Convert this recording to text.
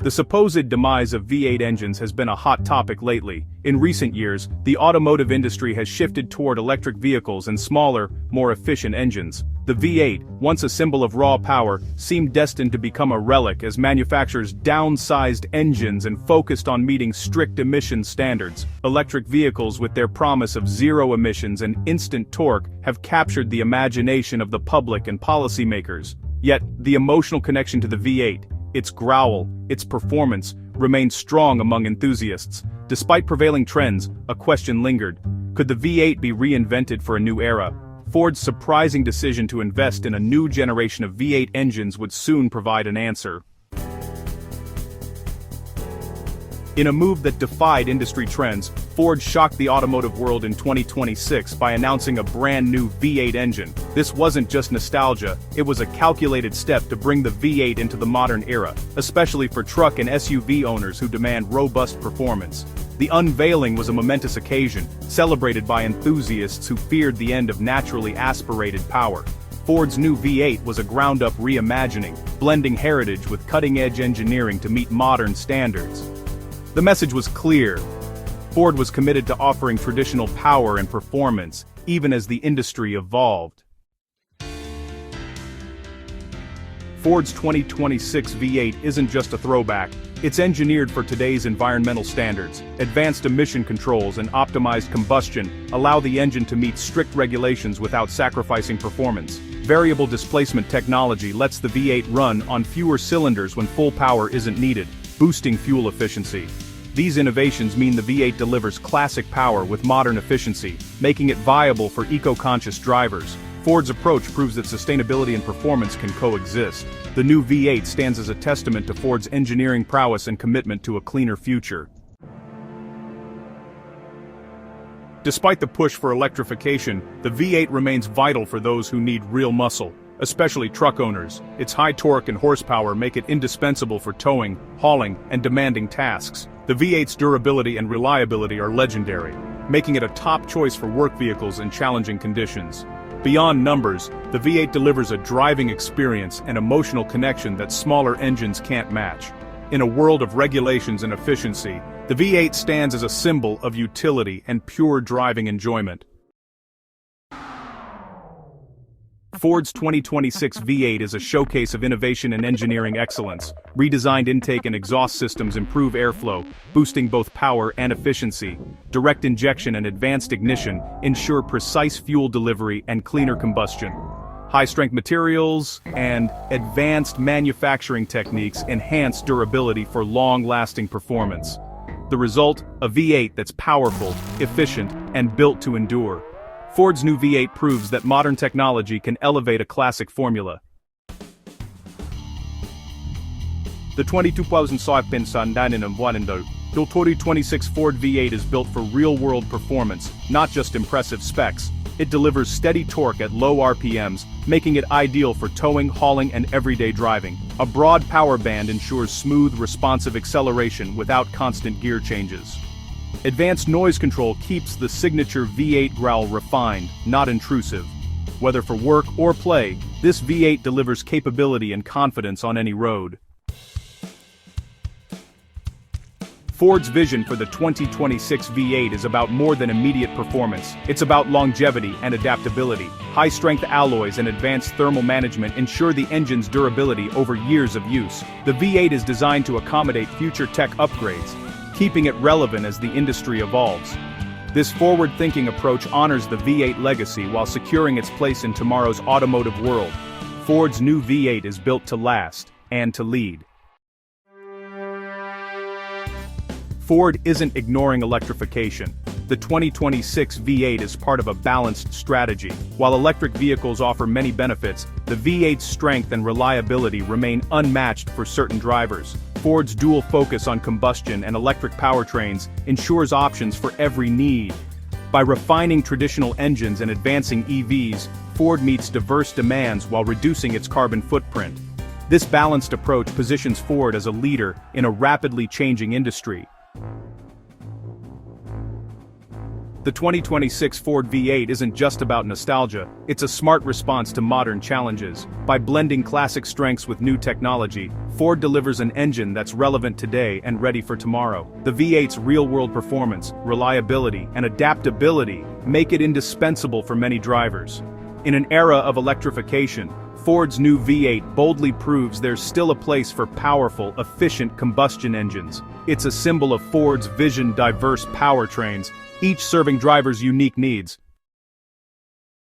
The supposed demise of V8 engines has been a hot topic lately. In recent years, the automotive industry has shifted toward electric vehicles and smaller, more efficient engines. The V8, once a symbol of raw power, seemed destined to become a relic as manufacturers downsized engines and focused on meeting strict emission standards. Electric vehicles, with their promise of zero emissions and instant torque, have captured the imagination of the public and policymakers. Yet, the emotional connection to the V8, its growl, its performance, remained strong among enthusiasts. Despite prevailing trends, a question lingered. Could the V8 be reinvented for a new era? Ford's surprising decision to invest in a new generation of V8 engines would soon provide an answer. In a move that defied industry trends, Ford shocked the automotive world in 2026 by announcing a brand new V8 engine. This wasn't just nostalgia, it was a calculated step to bring the V8 into the modern era, especially for truck and SUV owners who demand robust performance. The unveiling was a momentous occasion, celebrated by enthusiasts who feared the end of naturally aspirated power. Ford's new V8 was a ground-up reimagining, blending heritage with cutting-edge engineering to meet modern standards. The message was clear. Ford was committed to offering traditional power and performance, even as the industry evolved. Ford's 2026 V8 isn't just a throwback, it's engineered for today's environmental standards. Advanced emission controls and optimized combustion allow the engine to meet strict regulations without sacrificing performance. Variable displacement technology lets the V8 run on fewer cylinders when full power isn't needed, boosting fuel efficiency. These innovations mean the V8 delivers classic power with modern efficiency, making it viable for eco-conscious drivers. Ford's approach proves that sustainability and performance can coexist. The new V8 stands as a testament to Ford's engineering prowess and commitment to a cleaner future. Despite the push for electrification, the V8 remains vital for those who need real muscle, especially truck owners. Its high torque and horsepower make it indispensable for towing, hauling, and demanding tasks. The V8's durability and reliability are legendary, making it a top choice for work vehicles in challenging conditions. Beyond numbers, the V8 delivers a driving experience and emotional connection that smaller engines can't match. In a world of regulations and efficiency, the V8 stands as a symbol of utility and pure driving enjoyment. Ford's 2026 V8 is a showcase of innovation and engineering excellence. Redesigned intake and exhaust systems improve airflow, boosting both power and efficiency. Direct injection and advanced ignition ensure precise fuel delivery and cleaner combustion. High-strength materials and advanced manufacturing techniques enhance durability for long-lasting performance. The result, a V8 that's powerful, efficient, and built to endure. Ford's new V8 proves that modern technology can elevate a classic formula. The 22,000 pensandanin ng Buanando, the 2026 Ford V8 is built for real-world performance, not just impressive specs. It delivers steady torque at low RPMs, making it ideal for towing, hauling, and everyday driving. A broad power band ensures smooth, responsive acceleration without constant gear changes. Advanced noise control keeps the signature V8 growl refined, not intrusive. Whether for work or play, this V8 delivers capability and confidence on any road. Ford's vision for the 2026 V8 is about more than immediate performance. It's about longevity and adaptability. High-strength alloys and advanced thermal management ensure the engine's durability over years of use. The V8 is designed to accommodate future tech upgrades, keeping it relevant as the industry evolves. This forward-thinking approach honors the V8 legacy while securing its place in tomorrow's automotive world. Ford's new V8 is built to last and to lead. Ford isn't ignoring electrification. The 2026 V8 is part of a balanced strategy. While electric vehicles offer many benefits, the V8's strength and reliability remain unmatched for certain drivers. Ford's dual focus on combustion and electric powertrains ensures options for every need. By refining traditional engines and advancing EVs, Ford meets diverse demands while reducing its carbon footprint. This balanced approach positions Ford as a leader in a rapidly changing industry. The 2026 Ford V8 isn't just about nostalgia, it's a smart response to modern challenges. By blending classic strengths with new technology, Ford delivers an engine that's relevant today and ready for tomorrow. The V8's real-world performance, reliability, and adaptability make it indispensable for many drivers. In an era of electrification, Ford's new V8 boldly proves there's still a place for powerful, efficient combustion engines. It's a symbol of Ford's vision-diverse powertrains, each serving drivers' unique needs.